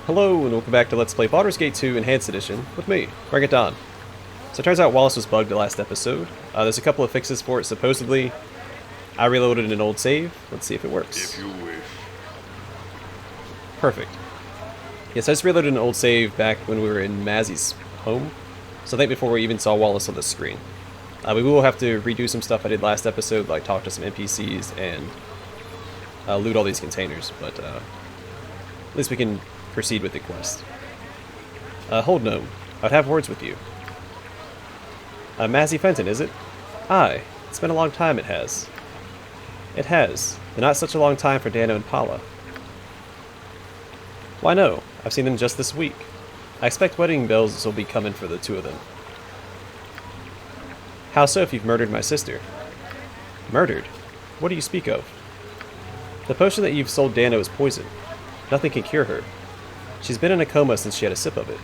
Hello and welcome back to Let's Play Baldur's Gate 2 Enhanced Edition with me, Bring It On. So it turns out Wallace was bugged the last episode. There's a couple of fixes for it supposedly. I reloaded an old save. Let's see if it works. If you wish. Perfect. Yes, I just reloaded an old save back when we were in Mazzy's home. So I think before we even saw Wallace on the screen. We will have to redo some stuff I did last episode, like talk to some NPCs and loot all these containers, but at least we can proceed with the quest. Hold gnome, I'd have words with you. Mazzy Fenton, is it? Aye, it's been a long time, it has. It has, but not such a long time for Dano and Paula. Why no, I've seen them just this week. I expect wedding bells will be coming for the two of them. How so if you've murdered my sister? Murdered? What do you speak of? The potion that you've sold Dano is poison. Nothing can cure her. She's been in a coma since she had a sip of it.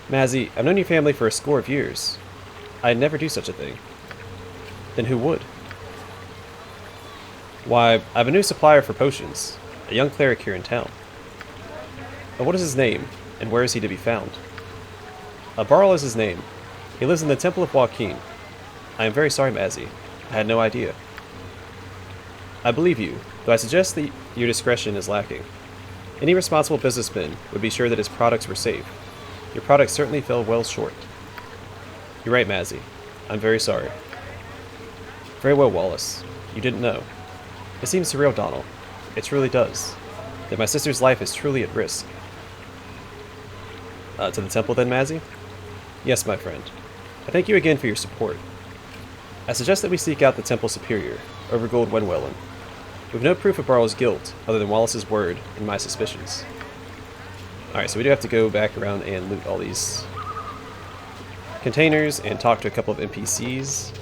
Mazzy, I've known your family for a score of years. I'd never do such a thing. Then who would? Why, I have a new supplier for potions. A young cleric here in town. But what is his name, and where is he to be found? Barl is his name. He lives in the Temple of Joaquin. I am very sorry, Mazzy. I had no idea. I believe you, though I suggest that your discretion is lacking. Any responsible businessman would be sure that his products were safe. Your products certainly fell well short. You're right, Mazzy. I'm very sorry. Very well, Wallace. You didn't know. It seems surreal, Donald. It truly does. That my sister's life is truly at risk. To the temple then, Mazzy? Yes, my friend. I thank you again for your support. I suggest that we seek out the Temple Superior, Overgold Wenwellen. We have no proof of Barl's guilt, other than Wallace's word and my suspicions. Alright, so we do have to go back around and loot all these containers and talk to a couple of NPCs.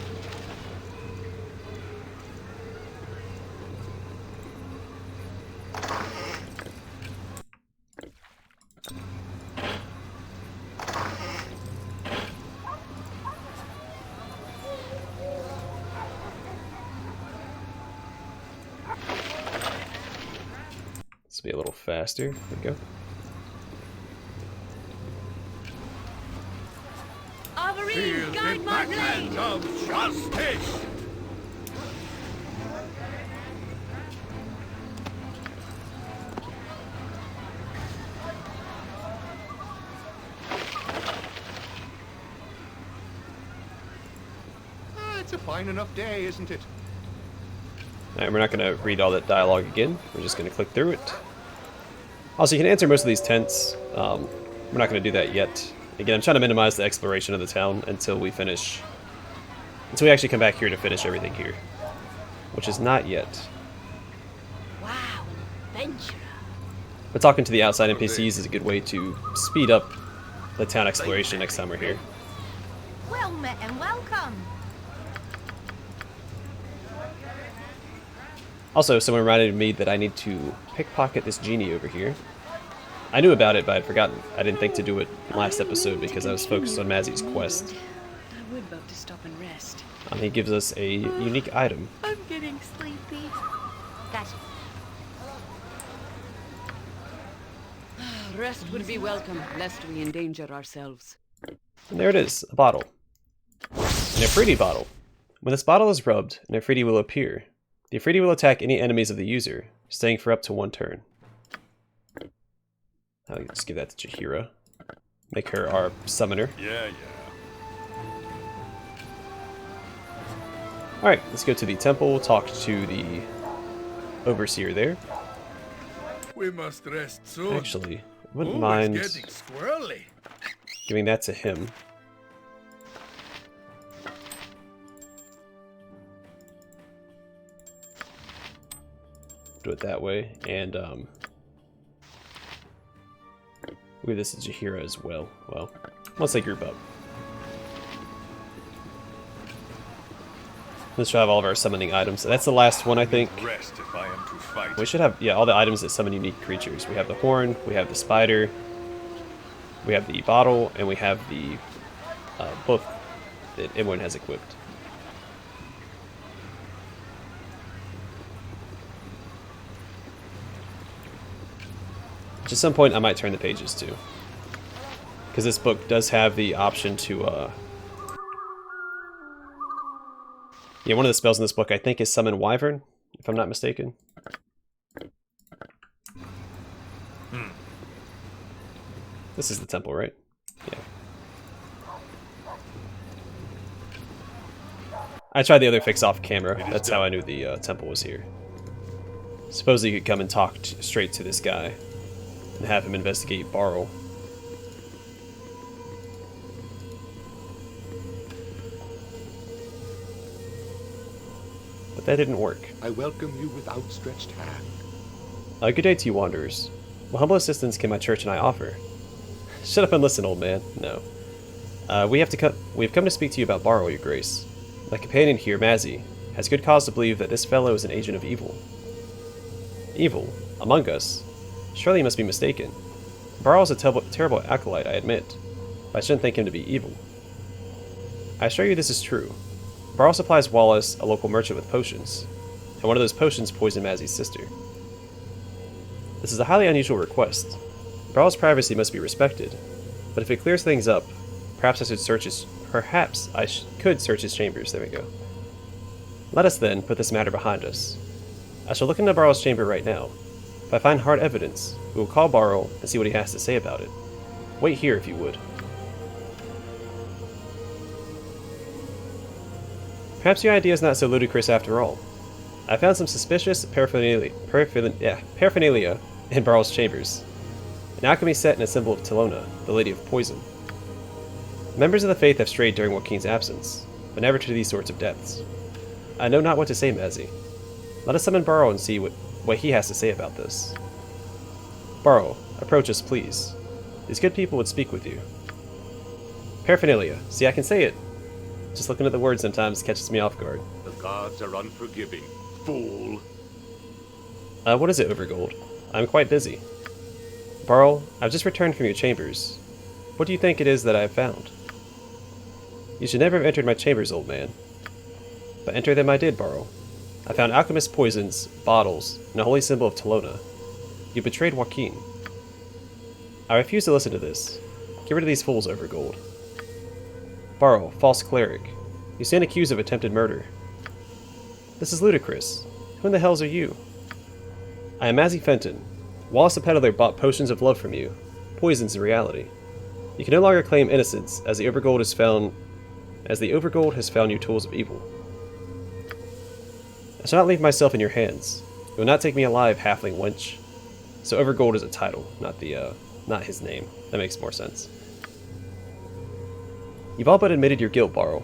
Be a little faster. There we go. Feel the backhand of justice! It's a fine enough day, isn't it? Alright, we're not going to read all that dialogue again. We're just going to click through it. Also, you can answer most of these tents. We're not going to do that yet. Again, I'm trying to minimize the exploration of the town until we finish... Until we actually come back here to finish everything here. Which is not yet. Wow, adventurer. But talking to the outside NPCs is a good way to speed up the town exploration next time we're here. Well met and welcome. Also, someone reminded me that I need to pickpocket this genie over here. I knew about it, but I'd forgotten. I didn't think to do it last episode because I was focused on Mazzy's quest. I would love to stop and rest. He gives us a unique item. I'm getting sleepy. Gotcha. Rest would be welcome, lest we endanger ourselves. And there it is, a bottle. An Ifriti bottle. When this bottle is rubbed, an Ifriti will appear. The Ifriti will attack any enemies of the user, staying for up to one turn. Let's give that to Jaheira. Make her our summoner. Yeah. Alright, let's go to the temple, talk to the overseer there. We must rest soon. Actually, I wouldn't mind It's getting squirrely. giving that to him. Do it that way, and we'll give this to Jaheira as well. Well, once they group up. Let's have all of our summoning items. That's the last one, I think. Rest if I am to fight. We should have, yeah, all the items that summon unique creatures. We have the horn, we have the spider, we have the bottle, and we have the book that everyone has equipped. Which at some point I might turn the pages to. Because this book does have the option to, yeah, one of the spells in this book I think is Summon Wyvern, if I'm not mistaken. This is the temple, right? Yeah. I tried the other fix off camera. That's how I knew the temple was here. Suppose you could come and talk straight to this guy and have him investigate Barl. But that didn't work. I welcome you with outstretched hand. Good day to you, wanderers. What humble assistance can my church and I offer? Shut up and listen, old man. No. We have come to speak to you about Barl, your grace. My companion here, Mazzy, has good cause to believe that this fellow is an agent of evil. Evil? Among us? Surely you must be mistaken. Barl is a terrible acolyte, I admit, but I shouldn't think him to be evil. I assure you this is true. Barl supplies Wallace, a local merchant, with potions, and one of those potions poisoned Mazzy's sister. This is a highly unusual request. Barl's privacy must be respected, but if it clears things up, perhaps I could search his chambers. There we go. Let us then put this matter behind us. I shall look into Barl's chamber right now. If I find hard evidence, we will call Barl and see what he has to say about it. Wait here if you would. Perhaps your idea is not so ludicrous after all. I found some suspicious paraphernalia in Barl's chambers. An alchemy set and a symbol of Telona, the Lady of Poison. Members of the faith have strayed during Joaquin's absence, but never to these sorts of depths. I know not what to say, Mazzy. Let us summon Barl and see what he has to say about this. Barl, approach us, please. These good people would speak with you. Paraphernalia. See, I can say it. Just looking at the word sometimes catches me off guard. The gods are unforgiving, fool. What is it, Overgold? I'm quite busy. Barl, I've just returned from your chambers. What do you think it is that I have found? You should never have entered my chambers, old man. But enter them I did, Barl. I found alchemist poisons, bottles, and a holy symbol of Telona. You betrayed Joaquin. I refuse to listen to this. Get rid of these fools, Overgold. Barl, false cleric. You stand accused of attempted murder. This is ludicrous. Who in the hells are you? I am Mazzy Fenton. Wallace the peddler bought potions of love from you. Poisons in reality. You can no longer claim innocence, as the Overgold has found you tools of evil. I shall not leave myself in your hands. You will not take me alive, halfling wench. So Overgold is a title, not his name. That makes more sense. You've all but admitted your guilt, Barl.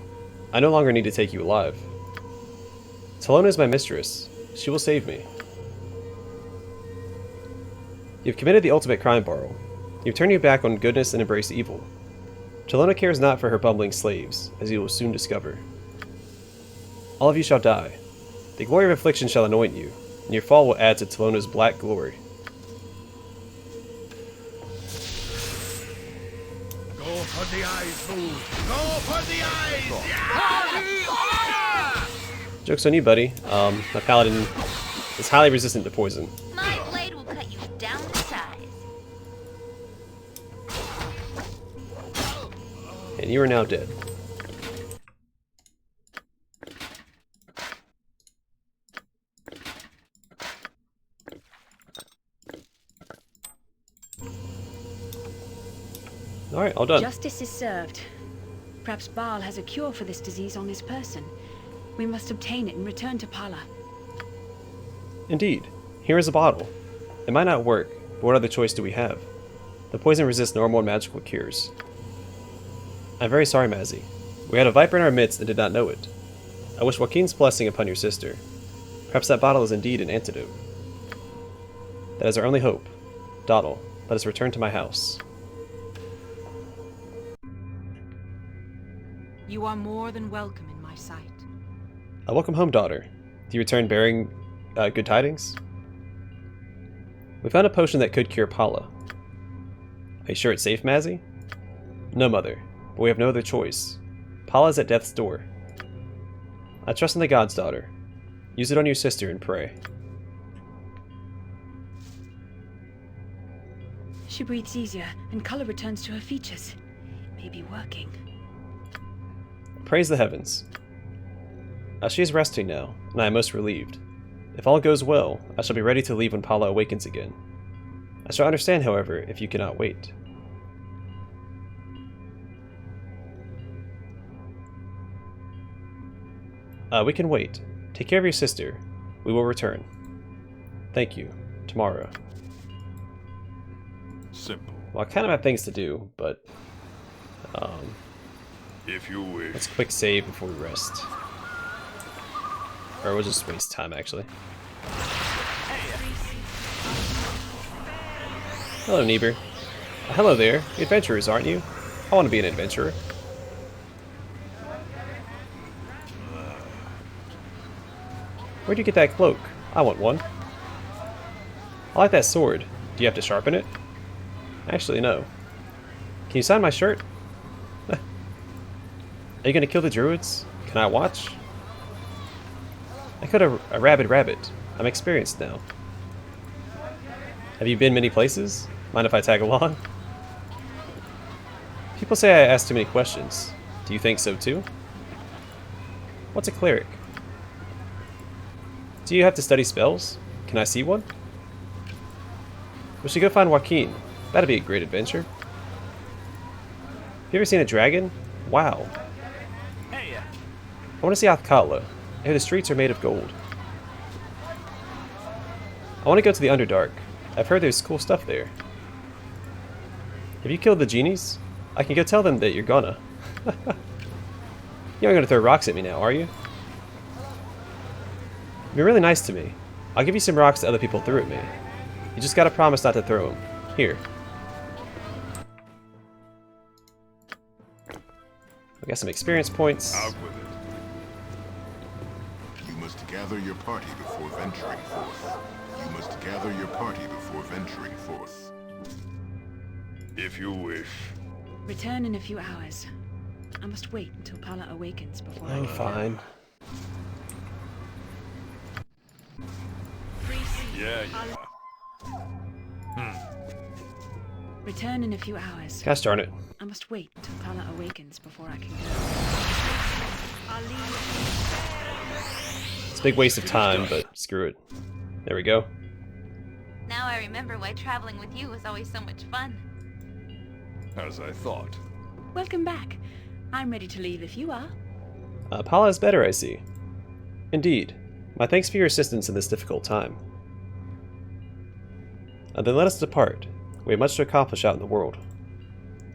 I no longer need to take you alive. Telona is my mistress. She will save me. You've committed the ultimate crime, Barl. You've turned your back on goodness and embraced evil. Telona cares not for her bumbling slaves, as you will soon discover. All of you shall die. The glory of affliction shall anoint you, and your fall will add to Telona's black glory. Go for the eyes, fool! Go for the eyes! Joke's on you, buddy. My paladin is highly resistant to poison. My blade will cut you down to size. And you are now dead. Alright, all done. Justice is served. Perhaps Bhaal has a cure for this disease on his person. We must obtain it and return to Pala. Indeed. Here is a bottle. It might not work, but what other choice do we have? The poison resists normal and magical cures. I'm very sorry, Mazzy. We had a viper in our midst and did not know it. I wish Joaquin's blessing upon your sister. Perhaps that bottle is indeed an antidote. That is our only hope. Dottle, let us return to my house. You are more than welcome in my sight. Welcome home, daughter. Do you return bearing good tidings? We found a potion that could cure Pala. Are you sure it's safe, Mazzy? No, mother, but we have no other choice. Pala is at death's door. I trust in the gods, daughter. Use it on your sister and pray. She breathes easier, and color returns to her features. It may be working. Praise the heavens. She is resting now, and I am most relieved. If all goes well, I shall be ready to leave when Paula awakens again. I shall understand, however, if you cannot wait. We can wait. Take care of your sister. We will return. Thank you. Tomorrow. Simple. Well, I kind of have things to do, but If you wish. let's quick save before we rest. Or we'll just waste time, actually. Hello, Niebuhr. Hello there. You're adventurers, aren't you? I want to be an adventurer. Where'd you get that cloak? I want one. I like that sword. Do you have to sharpen it? Actually, no. Can you sign my shirt? Are you gonna kill the druids? Can I watch? I killed a rabid rabbit. I'm experienced now. Have you been many places? Mind if I tag along? People say I ask too many questions. Do you think so too? What's a cleric? Do you have to study spells? Can I see one? We should go find Joaquin. That'd be a great adventure. Have you ever seen a dragon? Wow. I want to see Athkatla. I hear the streets are made of gold. I want to go to the Underdark. I've heard there's cool stuff there. Have you killed the genies? I can go tell them that you're gonna. You aren't gonna throw rocks at me now, are you? You're really nice to me. I'll give you some rocks that other people threw at me. You just gotta promise not to throw them. Here. I got some experience points. Out with it. You must gather your party before venturing forth. You must gather your party before venturing forth. If you wish. Return in a few hours. I must wait until Paula awakens before I Oh, can fine. Yeah. Return in a few hours. Gosh darn it. I must wait until Paula awakens before I can go. It's a big waste of time, but screw it. There we go. Now I remember why traveling with you was always so much fun. As I thought. Welcome back. I'm ready to leave if you are. Paula is better, I see. Indeed. My thanks for your assistance in this difficult time. Then let us depart. We have much to accomplish out in the world.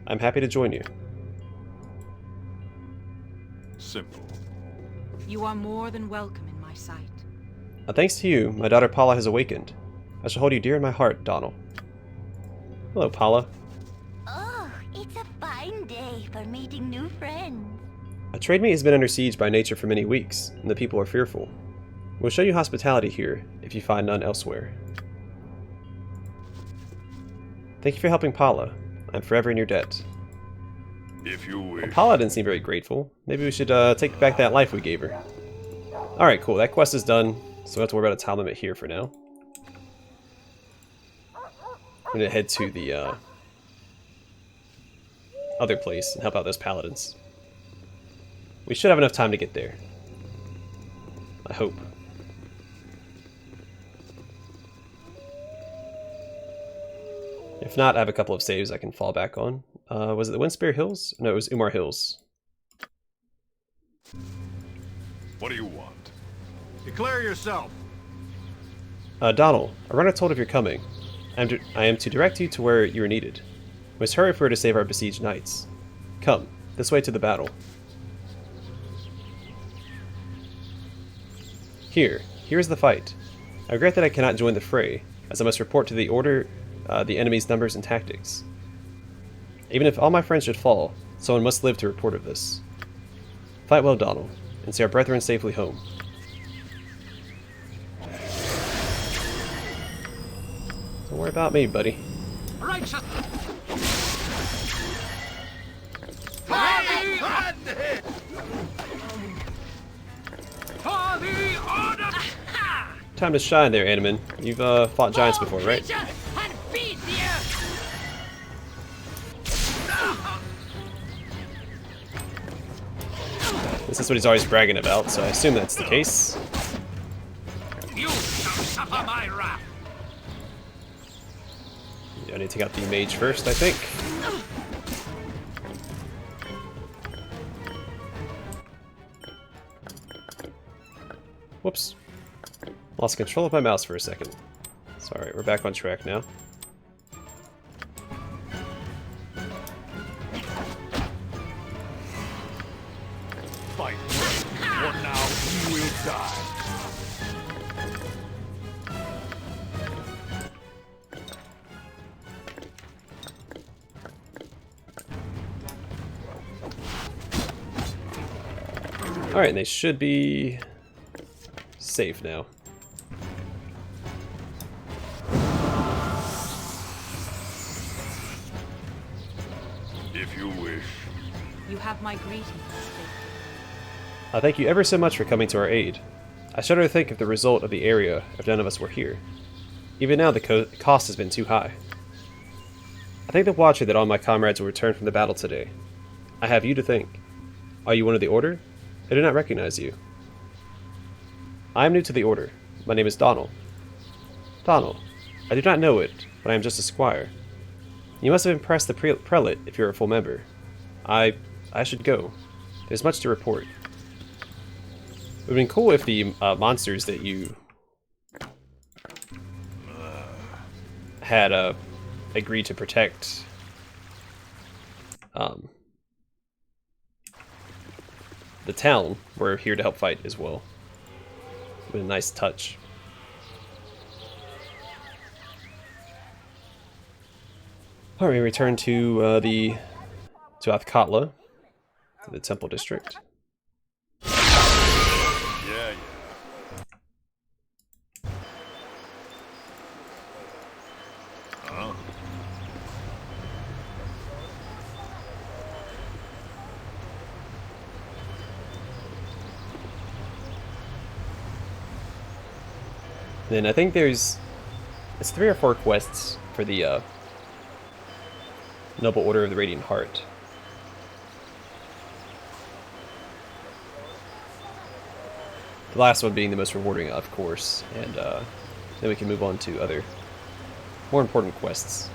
I'm happy to join you. Simple. You are more than welcome in my sight. Thanks to you, my daughter Paula has awakened. I shall hold you dear in my heart, Donald. Hello, Paula. Oh, it's a fine day for meeting new friends. A trade meet has been under siege by nature for many weeks, and the people are fearful. We'll show you hospitality here, if you find none elsewhere. Thank you for helping Paula. I'm forever in your debt. If you wish. Well, Paula didn't seem very grateful. Maybe we should take back that life we gave her. Alright, cool. That quest is done, so we don't have to worry about a time limit here for now. I'm gonna head to the other place and help out those paladins. We should have enough time to get there. I hope. If not, I have a couple of saves I can fall back on. Was it the Windspear Hills? No, it was Umar Hills. What do you want? Declare yourself. Donald, a runner told of your coming. I am to direct you to where you are needed. We must hurry if we are to save our besieged knights. Come, this way to the battle. Here is the fight. I regret that I cannot join the fray, as I must report to the order the enemy's numbers and tactics. Even if all my friends should fall, someone must live to report of this. Fight well, Donald, and see our brethren safely home. Don't worry about me, buddy. Time to shine there, Animan. You've fought giants before, right? This is what he's always bragging about, so I assume that's the case. You shall suffer my wrath. I need to take out the mage first, I think. Whoops. Lost control of my mouse for a second. Sorry, we're back on track now. Fight, or now you will die. Alright, and they should be safe now. If you wish. You have my greetings. Thank you ever so much for coming to our aid. I shudder to think of the result of the area if none of us were here. Even now, the cost has been too high. I thank the Watcher that all my comrades will return from the battle today. I have you to thank. Are you one of the Order? I do not recognize you. I am new to the Order. My name is Donald. Donald. I do not know it, but I am just a squire. You must have impressed the prelate if you're a full member. I should go. There's much to report. It would have been cool if the monsters that you had agreed to protect the town were here to help fight as well. With a nice touch. Alright, we return to Athkatla, to the Temple District. Yeah. Huh? Then I think it's 3 or 4 quests for the Noble Order of the Radiant Heart. The last one being the most rewarding, of course, and then we can move on to other, more important quests.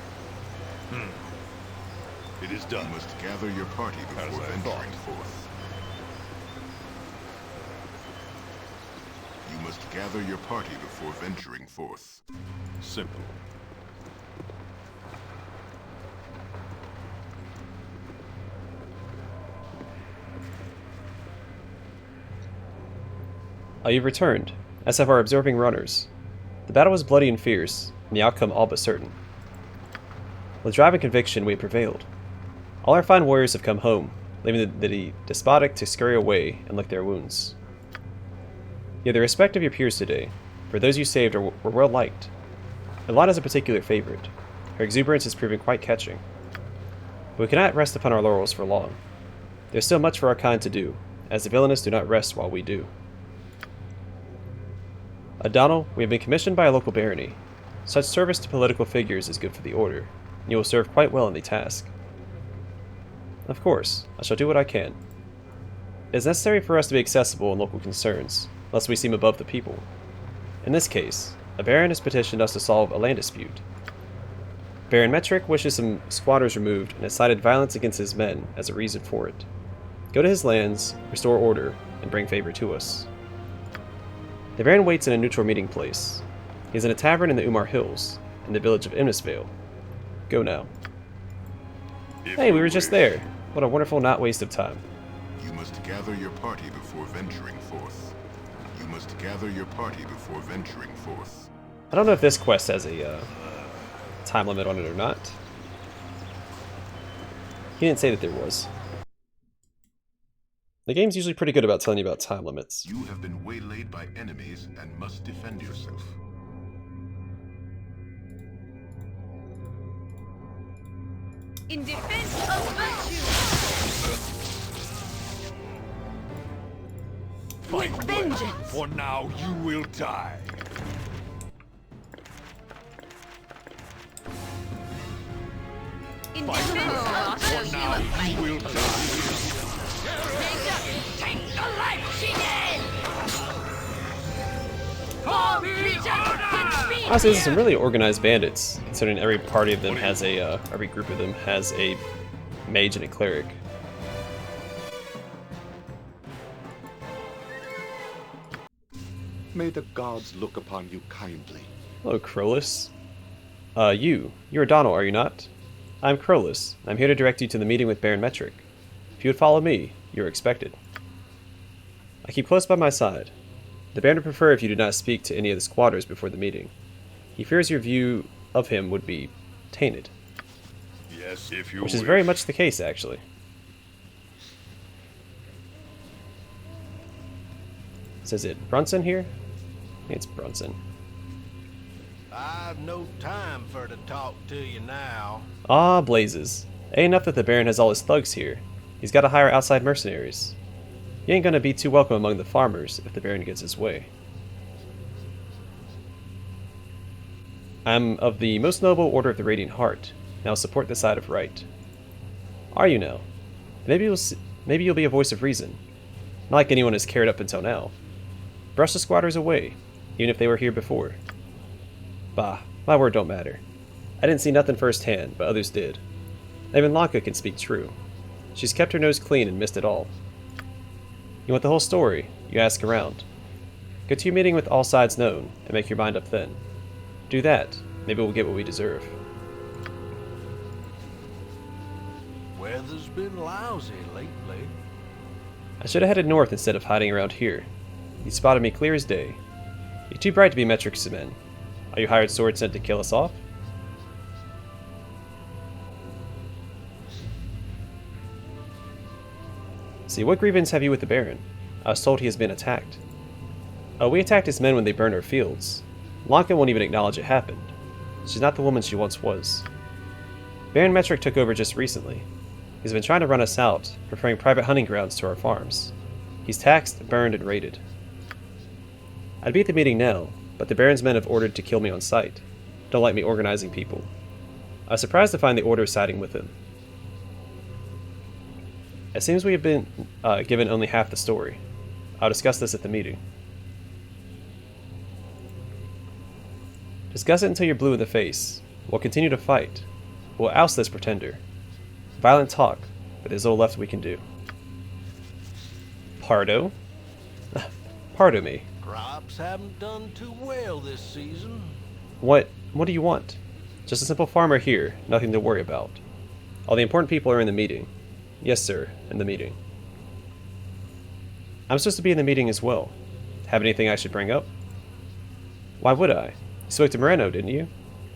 It is done. You must gather your party before As I venturing thought. forth. You must gather your party before venturing forth. Simple. You've returned, as have our observing runners. The battle was bloody and fierce, and the outcome all but certain. With drive and conviction, we have prevailed. All our fine warriors have come home, leaving the despotic to scurry away and lick their wounds. You have the respect of your peers today, for those you saved were well liked. Elana is a particular favorite. Her exuberance is proving quite catching. But we cannot rest upon our laurels for long. There is still much for our kind to do, as the villainous do not rest while we do. Donald, we have been commissioned by a local barony. Such service to political figures is good for the Order, and you will serve quite well in the task. Of course, I shall do what I can. It is necessary for us to be accessible in local concerns, lest we seem above the people. In this case, a baron has petitioned us to solve a land dispute. Baron Metric wishes some squatters removed and has cited violence against his men as a reason for it. Go to his lands, restore order, and bring favor to us. The Baron waits in a neutral meeting place. He is in a tavern in the Umar Hills, in the village of Imnisvale. Go now. Hey, we were just there. What a wonderful not waste of time. You must gather your party before venturing forth. You must gather your party before venturing forth. I don't know if this quest has a time limit on it or not. He didn't say that there was. The game's usually pretty good about telling you about time limits. You have been waylaid by enemies and must defend yourself. In defense of virtue! Fight With well, vengeance! for now you will die. In Fight defense well, of for virtue! now you will die. Take Honestly, this is some really organized bandits, considering every party of them has a, every group of them has a mage and a cleric. May the gods look upon you kindly. Hello, Crowless. You're Donald, are you not? I'm Crowless. I'm here to direct you to the meeting with Baron Metric. If you would follow me, you're expected. I keep close by my side. The Baron would prefer if you did not speak to any of the squatters before the meeting. He fears your view of him would be tainted. Yes, if you Which wish. is very much the case, actually. Says it Brunson here? I think it's Brunson. I've no time for to talk to you now. Ah, blazes. Ain't enough that the Baron has all his thugs here. He's got to hire outside mercenaries. You ain't gonna be too welcome among the farmers if the Baron gets his way. I'm of the most noble order of the Radiant Heart, and I'll support the side of right. Are you now? Maybe you'll be a voice of reason. Not like anyone has cared up until now. Brush the squatters away, even if they were here before. Bah, my word don't matter. I didn't see nothing firsthand, but others did. Even Lanka can speak true. She's kept her nose clean and missed it all. You want the whole story, you ask around. Go to your meeting with all sides known, and make your mind up then. Do that, maybe we'll get what we deserve. Weather's been lousy lately. I should have headed north instead of hiding around here. You spotted me clear as day. You're too bright to be Metric's men. Are you hired sword sent to kill us off? See, what grievance have you with the Baron? I was told he has been attacked. Oh, we attacked his men when they burned our fields. Lanka won't even acknowledge it happened. She's not the woman she once was. Baron Metric took over just recently. He's been trying to run us out, preferring private hunting grounds to our farms. He's taxed, burned, and raided. I'd be at the meeting now, but the Baron's men have ordered to kill me on sight. Don't like me organizing people. I was surprised to find the Order siding with him. It seems we have been given only half the story. I'll discuss this at the meeting. Discuss it until you're blue in the face. We'll continue to fight. We'll oust this pretender. Violent talk, but there's little left we can do. Pardo? Pardo me. Crops haven't done too well this season. What do you want? Just a simple farmer here, nothing to worry about. All the important people are in the meeting. Yes, sir, in the meeting. I'm supposed to be in the meeting as well. Have anything I should bring up? Why would I? You spoke to Moreno, didn't you?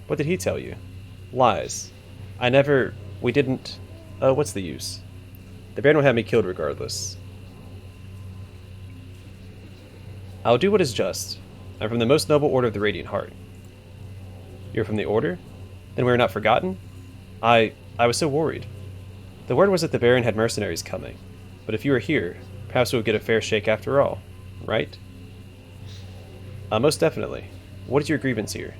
What did he tell you? Lies. We didn't... what's the use? The Baron will have me killed regardless. I'll do what is just. I'm from the most noble order of the Radiant Heart. You're from the Order? Then we are not forgotten? I was so worried. The word was that the Baron had mercenaries coming, but if you are here, perhaps we'll get a fair shake after all, right? Most definitely. What is your grievance here?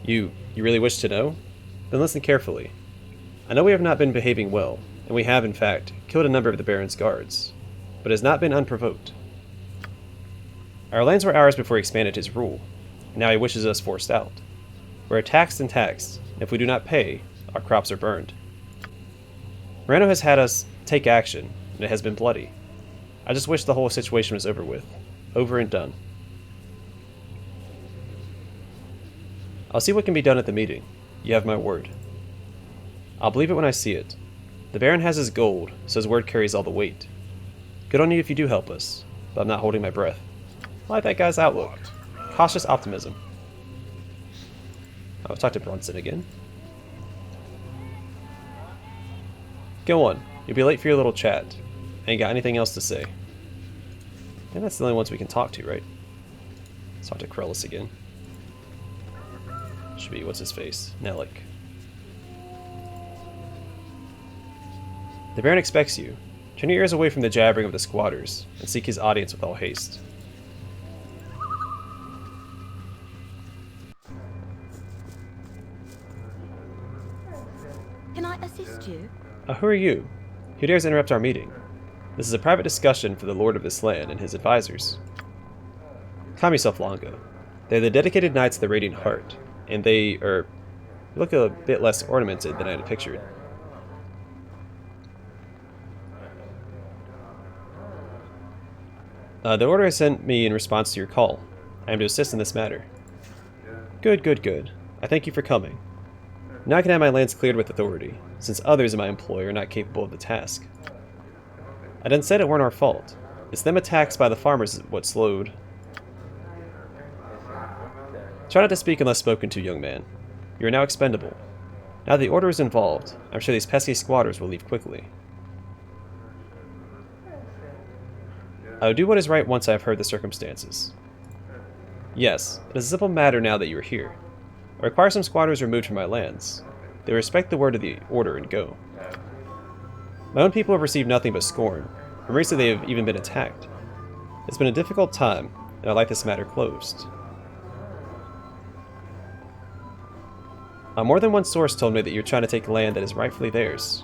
You really wish to know? Then listen carefully. I know we have not been behaving well, and we have, in fact, killed a number of the Baron's guards, but it has not been unprovoked. Our lands were ours before he expanded his rule, and now he wishes us forced out. We're taxed and taxed, and if we do not pay, our crops are burned. Moreno has had us take action, and it has been bloody. I just wish the whole situation was over with. Over and done. I'll see what can be done at the meeting. You have my word. I'll believe it when I see it. The Baron has his gold, so his word carries all the weight. Good on you if you do help us, but I'm not holding my breath. I like that guy's outlook. Cautious optimism. I'll talk to Brunson again. Go on. You'll be late for your little chat. Ain't got anything else to say. And that's the only ones we can talk to, right? Let's talk to Krellis again. Should be, what's his face? Nelik. The Baron expects you. Turn your ears away from the jabbering of the squatters, and seek his audience with all haste. Can I assist you? Who are you? Who dares interrupt our meeting? This is a private discussion for the Lord of this land and his advisors. Calm yourself, Longo. They're the dedicated knights of the Radiant Heart, and they look a bit less ornamented than I had pictured. The order has sent me in response to your call. I am to assist in this matter. Good, good, good. I thank you for coming. Now I can have my lands cleared with authority, since others in my employ are not capable of the task. I done said it weren't our fault. It's them attacks by the farmers what slowed. Try not to speak unless spoken to, young man. You are now expendable. Now that the order is involved, I'm sure these pesky squatters will leave quickly. I will do what is right once I have heard the circumstances. Yes, it is a simple matter now that you are here. I require some squatters removed from my lands. They respect the word of the order and go. My own people have received nothing but scorn, and recently they have even been attacked. It's been a difficult time, and I'd like this matter closed. More than one source told me that you're trying to take land that is rightfully theirs.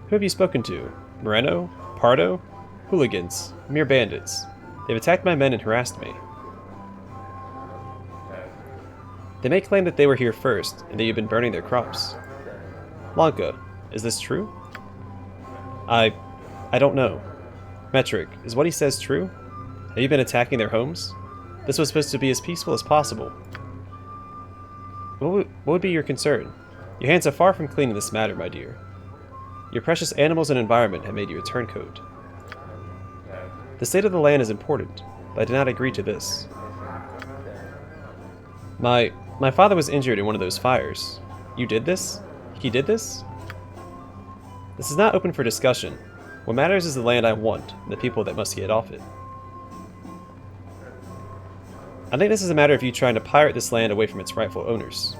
Who have you spoken to? Moreno? Pardo? Hooligans. Mere bandits. They've attacked my men and harassed me. They may claim that they were here first, and that you've been burning their crops. Lanka, is this true? I don't know. Metric, is what he says true? Have you been attacking their homes? This was supposed to be as peaceful as possible. What would be your concern? Your hands are far from clean in this matter, my dear. Your precious animals and environment have made you a turncoat. The state of the land is important, but I did not agree to this. My father was injured in one of those fires. You did this? He did this? This is not open for discussion. What matters is the land I want, and the people that must get off it. I think this is a matter of you trying to pirate this land away from its rightful owners.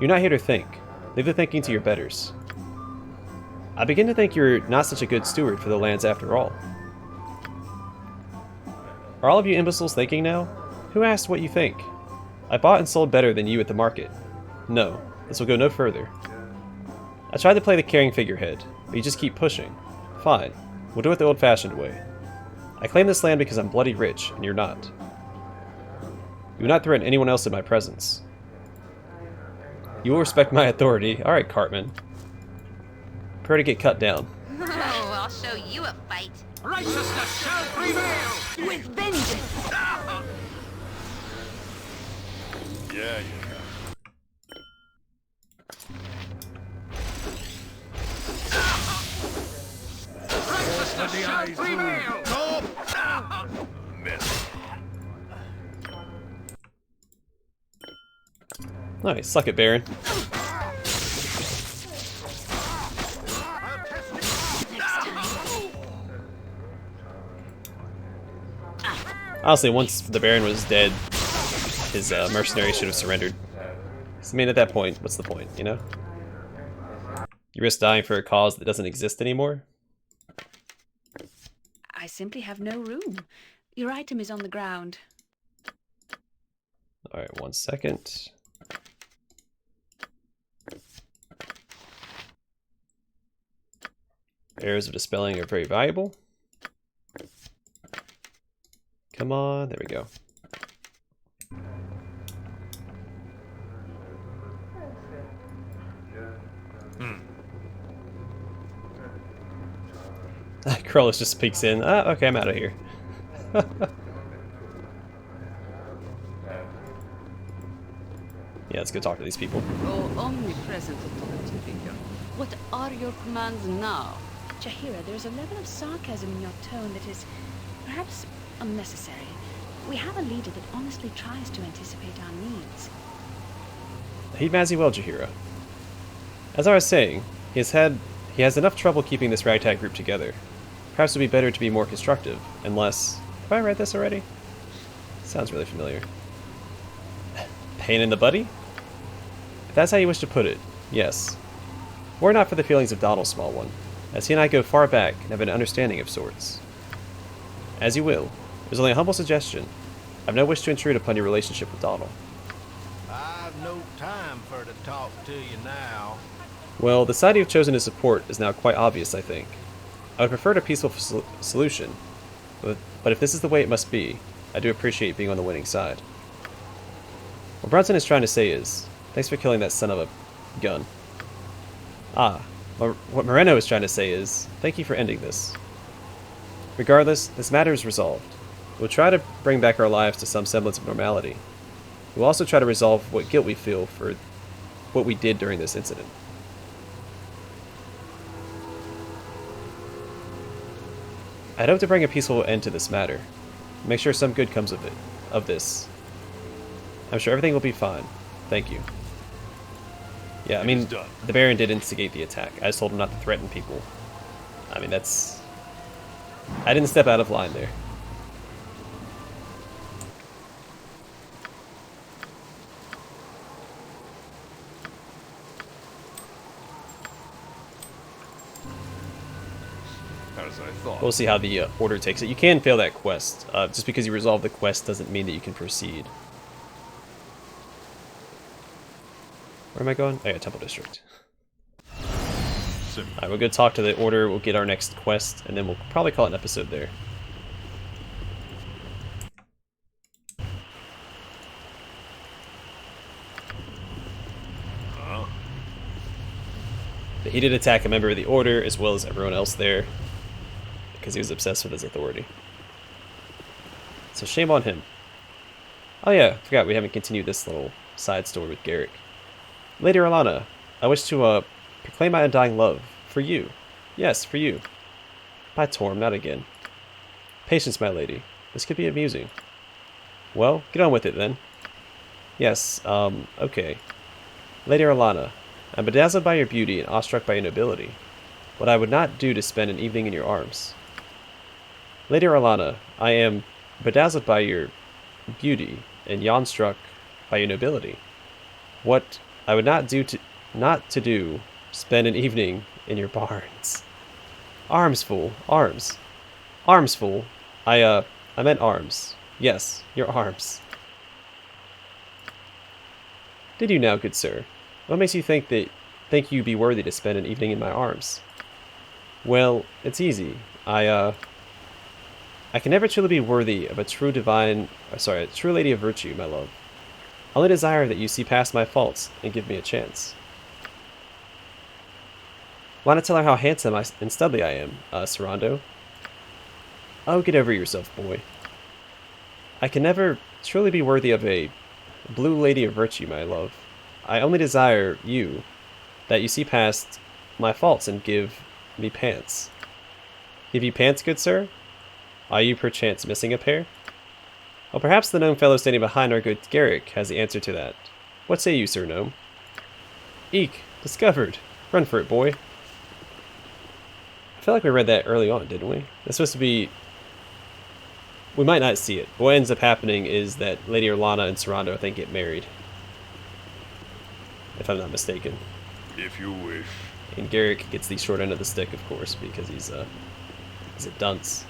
You're not here to think. Leave the thinking to your betters. I begin to think you're not such a good steward for the lands after all. Are all of you imbeciles thinking now? Who asked what you think? I bought and sold better than you at the market. No, this will go no further. I tried to play the caring figurehead, but you just keep pushing. Fine, we'll do it the old-fashioned way. I claim this land because I'm bloody rich, and you're not. You will not threaten anyone else in my presence. You will respect my authority. Alright, Cartman. Prepare to get cut down. Oh, I'll show you a fight. Righteousness shall prevail! With vengeance! Yeah. Righteousness shall prevail! Miss. Nice, suck it, Baron. Honestly, once the Baron was dead, his mercenaries should have surrendered. I mean, at that point, what's the point, you know? You risk dying for a cause that doesn't exist anymore? I simply have no room. Your item is on the ground. Alright, 1 second. Arrows of Dispelling are very valuable. Come on, there we go. Krollis just peeks in. Ah, okay, I'm out of here. Yeah, let's go talk to these people. Oh, omnipresent authority figure. What are your commands now? Jahira, there is a level of sarcasm in your tone that is perhaps unnecessary. We have a leader that honestly tries to anticipate our needs. Heed Mazzy well, Jahira. As I was saying, he has enough trouble keeping this ragtag group together. Perhaps it would be better to be more constructive, and less... Have I read this already? Sounds really familiar. Pain in the buddy? If that's how you wish to put it, yes. Worry not for the feelings of Donald, small one, as he and I go far back and have an understanding of sorts. As you will. It was only a humble suggestion. I have no wish to intrude upon your relationship with Donald. I've no time for to talk to you now. Well, the side you've chosen to support is now quite obvious, I think. I would prefer a peaceful solution, but if this is the way it must be, I do appreciate being on the winning side. What Brunson is trying to say is, thanks for killing that son of a gun. What Moreno is trying to say is, thank you for ending this. Regardless, this matter is resolved. We'll try to bring back our lives to some semblance of normality. We'll also try to resolve what guilt we feel for what we did during this incident. I'd hope to bring a peaceful end to this matter. Make sure some good comes of this. I'm sure everything will be fine. Thank you. Yeah, I mean, the Baron did instigate the attack. I just told him not to threaten people. I mean, that's... I didn't step out of line there. As I thought. We'll see how the order takes it. You can fail that quest. Just because you resolve the quest doesn't mean that you can proceed. Where am I going? Oh yeah, Temple District. Alright, we'll go talk to the order, we'll get our next quest, and then we'll probably call it an episode there. But he did attack a member of the order, as well as everyone else there, because he was obsessed with his authority. So shame on him. Oh yeah, I forgot we haven't continued this little side story with Garrick. Lady Orlana, I wish to proclaim my undying love. For you. Yes, for you. By Torm, not again. Patience, my lady. This could be amusing. Well, get on with it then. Yes, okay. Lady Orlana, I'm bedazzled by your beauty and awestruck by your nobility. What I would not do to spend an evening in your arms. Lady Orlana, I am bedazzled by your beauty and yawn-struck by your nobility. What I would not do to spend an evening in your barns. Arms, fool. Arms. Arms, fool. I meant arms. Yes, your arms. Did you now, good sir? What makes you think you be worthy to spend an evening in my arms? Well, it's easy. I can never truly be worthy of a true lady of virtue, my love. I only desire that you see past my faults and give me a chance. Why not tell her how handsome and studly I am, Sarando? Oh, get over yourself, boy. I can never truly be worthy of a blue lady of virtue, my love. I only desire that you see past my faults and give me pants. Give you pants, good sir? Are you perchance missing a pair? Well, perhaps the gnome fellow standing behind our good Garrick has the answer to that. What say you, Sir Gnome? Eek! Discovered! Run for it, boy. I feel like we read that early on, didn't we? That's supposed to be... We might not see it. What ends up happening is that Lady Orlana and Sarando, I think, get married. If I'm not mistaken. If you wish. And Garrick gets the short end of the stick, of course, because he's a dunce.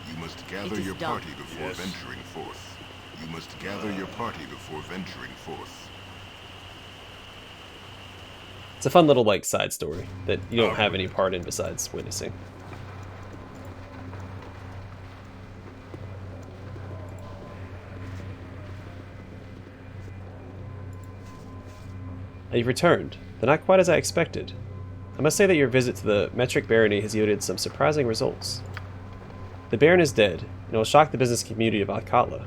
You must gather your party before venturing forth. You must gather your party before venturing forth. It's a fun little, like, side story that you don't have any part in besides witnessing. You've returned, though not quite as I expected. I must say that your visit to the Metric Barony has yielded some surprising results. The Baron is dead, and will shock the business community of Alcatla.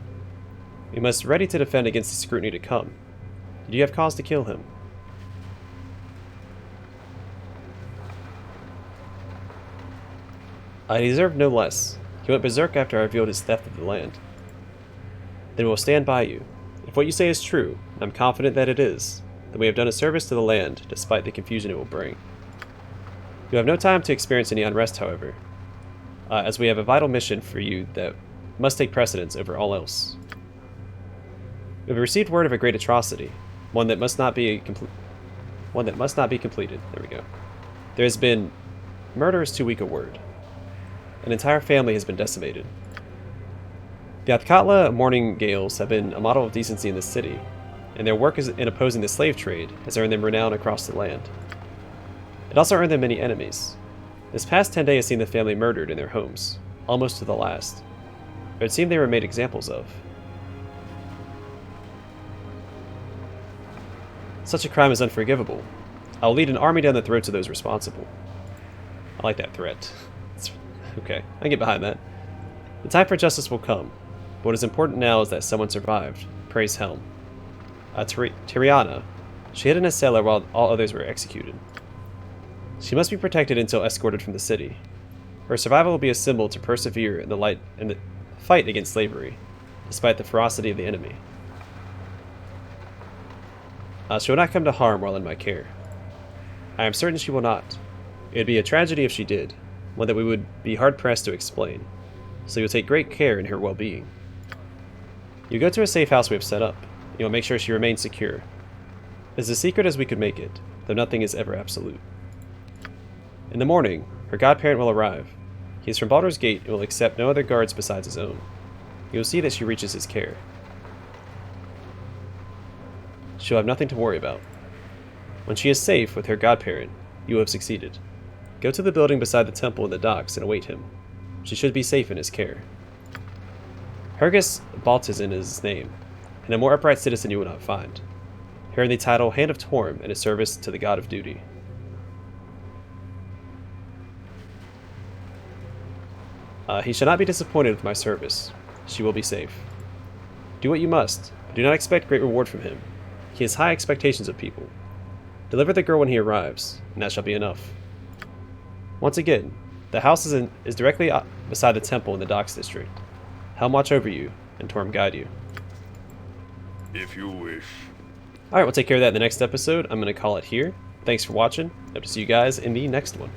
We must ready to defend against the scrutiny to come. Did you have cause to kill him? I deserve no less. He went berserk after I revealed his theft of the land. Then we'll stand by you. If what you say is true, and I'm confident that it is, then we have done a service to the land, despite the confusion it will bring. You have no time to experience any unrest, however, as we have a vital mission for you that must take precedence over all else. We have received word of a great atrocity, one that must not be completed. There we go. There has been... Murder is too weak a word. An entire family has been decimated. The Alcatla mourning gales have been a model of decency in this city, and their work in opposing the slave trade has earned them renown across the land. It also earned them many enemies. This past 10 days has seen the family murdered in their homes, almost to the last. It seemed they were made examples of. Such a crime is unforgivable. I'll lead an army down the throats of those responsible. I like that threat. Okay, I can get behind that. The time for justice will come. But what is important now is that someone survived. Praise Helm. Tiriana. She hid in a cellar while all others were executed. She must be protected until escorted from the city. Her survival will be a symbol to persevere in the fight against slavery, despite the ferocity of the enemy. She will not come to harm while in my care. I am certain she will not. It would be a tragedy if she did, one that we would be hard-pressed to explain, so you will take great care in her well-being. You go to a safe house we have set up. You will make sure she remains secure. As a secret as we could make it, though nothing is ever absolute. In the morning, her godparent will arrive. He is from Baldur's Gate and will accept no other guards besides his own. You will see that she reaches his care. She'll have nothing to worry about. When she is safe with her godparent, you will have succeeded. Go to the building beside the temple in the docks and await him. She should be safe in his care. Hergus Baltazin is his name, and a more upright citizen you will not find. Hearing the title Hand of Torm in his service to the God of Duty. He shall not be disappointed with my service. She will be safe. Do what you must, but do not expect great reward from him. He has high expectations of people. Deliver the girl when he arrives, and that shall be enough. Once again, the house is directly beside the temple in the docks district. Helm watch over you, and Torm guide you. If you wish. Alright, we'll take care of that in the next episode. I'm going to call it here. Thanks for watching. Hope to see you guys in the next one.